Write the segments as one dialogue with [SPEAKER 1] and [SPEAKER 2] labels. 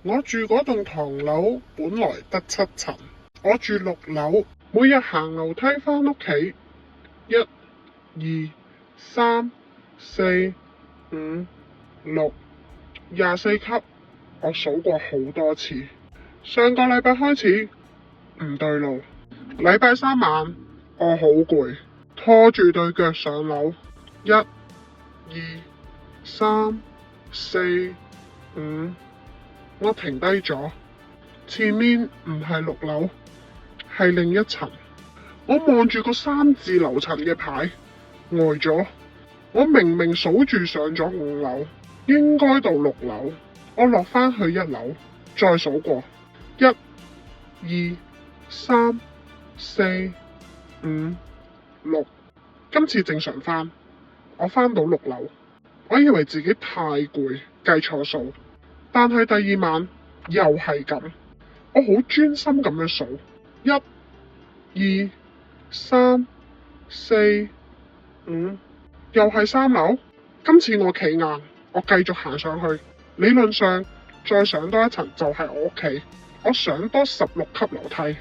[SPEAKER 1] 我住嗰棟唐樓本來得7層，我住6樓，每日行樓梯返屋企，1、2、3、4、5、6， 24級，我數過好多次。上個禮拜開始唔對路，禮拜3晚我好攰，拖住對腳上樓，1、2、3、4、5，我停低咗，前面唔係6樓，係另一層。我望住個3字樓層嘅牌，呆咗。我明明數住上咗5樓，應該到6樓。我落返去1樓，再數過1、2、3、4、5、6，今次正常返。我返到6樓，我以為自己太攰，計錯數。但係第2晚又係咁，我好專心咁樣數1、2、3、4、5，又係3樓。今次我企硬，我繼續行上去。理論上再上多一層就係我屋企。我上多16級樓梯，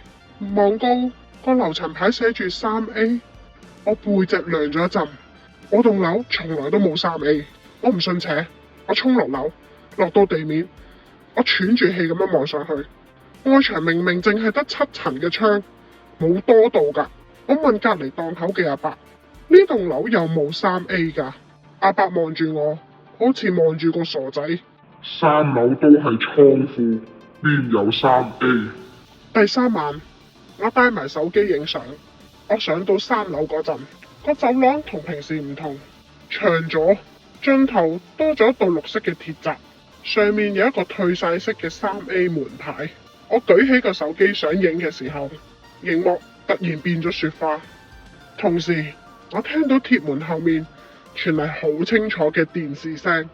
[SPEAKER 1] 望高個樓層牌寫住3A， 我背脊涼咗一陣。我棟樓從來都冇3A， 我唔信邪，我衝落樓，落到地面，我喘住氣咁樣望上去。外牆明明淨係得7層嘅窗，冇多到噶。我問隔籬檔口嘅阿伯，呢棟樓有冇3A 噶？阿伯望住我，好似望住個傻仔。
[SPEAKER 2] 3樓都係倉庫，邊有3A？
[SPEAKER 1] 第3晚，我帶埋手機影相。我上到3樓嗰陣，個走廊同平時唔同，長咗，盡頭多咗一道綠色嘅鐵閘，上面有一個褪晒色嘅3A 門牌。我舉起個手機想影嘅時候，熒幕突然變咗雪花，同時我聽到鐵門後面傳嚟好清楚嘅電視聲，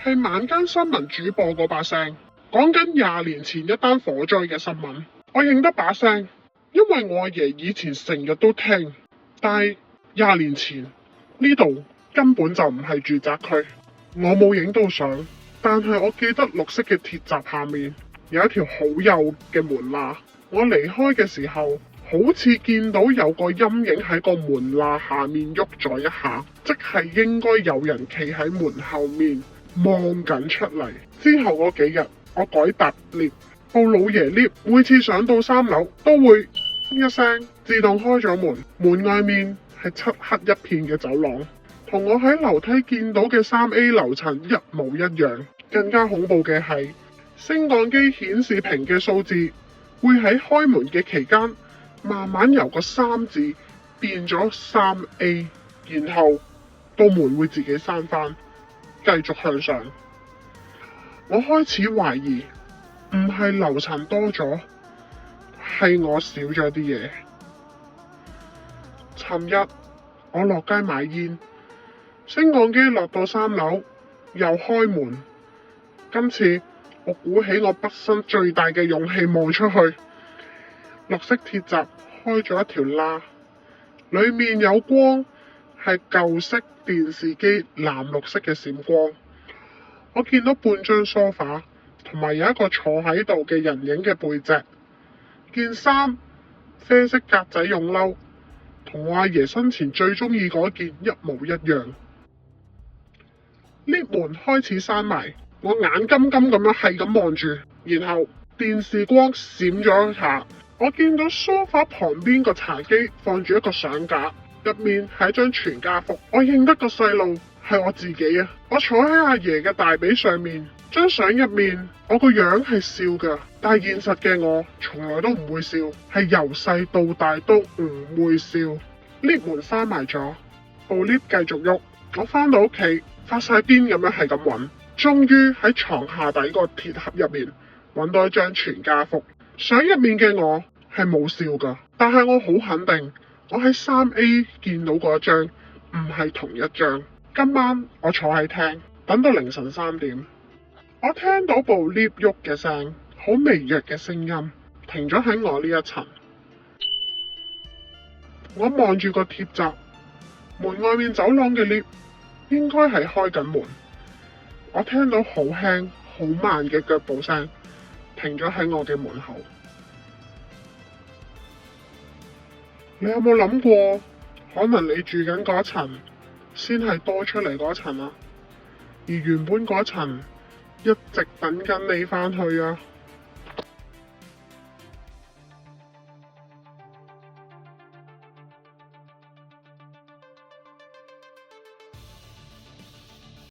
[SPEAKER 1] 係晚間新聞主播嗰把聲，講緊20年前一單火災嘅新聞。我認得把聲，因為我阿爺以前成日都聽，但係20年前呢度根本就唔係住宅區。我冇影到相，但係我記得綠色嘅鐵閘下面有一條好幼嘅門罅。我離開嘅時候，好似見到有個陰影喺個門罅下面喐咗一下，即係應該有人企喺門後面望緊出嚟。之後嗰幾日，我改搭 lift， 部老爺 lift 每次上到3樓都會一聲自動開咗門，門外面係漆黑一片嘅走廊，同我喺樓梯見到嘅3A 樓層一模一樣。更加恐怖嘅係，升降機顯示屏嘅數字會喺開門嘅期間慢慢由個3字變咗3A， 然後道門會自己閂返，繼續向上。我開始懷疑唔係樓層多咗，係我少咗啲嘢。尋日我落街買煙，升降機落到3樓又開門。今次我鼓起我畢生最大嘅勇氣望出去，綠色鐵閘開咗一條罅，裏面有光，係舊式電視機藍綠色嘅閃光。我見到半張梳化，同埋有一個坐喺度嘅人影嘅背脊。件衫啡色格仔絨褸，同我阿爺生前最中意嗰件一模一樣。lift門開始閂埋，我眼金金咁樣係咁望住，然後電視光閃咗一下，我見到梳化旁邊個茶几放住一個相架，入面係一張全家福。我認得個細路係我自己啊！我坐喺阿爺嘅大髀上面，張相入面我個樣係笑噶，但係現實嘅我從來都唔會笑，係由細到大都唔會笑。lift門閂埋咗，部 lift 繼續喐，我返到屋企發晒癲咁樣係咁揾，終於喺床下底個鐵盒入面揾到一張全家福。相入面嘅我係冇笑噶，但係我好肯定我喺3A 見到嗰一張唔係同一張。今晚我坐喺廳等到凌晨3點，我聽到部 lift 喐嘅聲，好微弱嘅聲音，停咗喺我呢一層。我望住個鐵閘，門外面走廊嘅 lift 應該係開緊門。我聽到好輕好慢嘅腳步聲，停咗喺我嘅門口。你有冇諗過，可能你住緊嗰層先係多出嚟嗰層啊？而原本嗰層一直等緊你返去啊！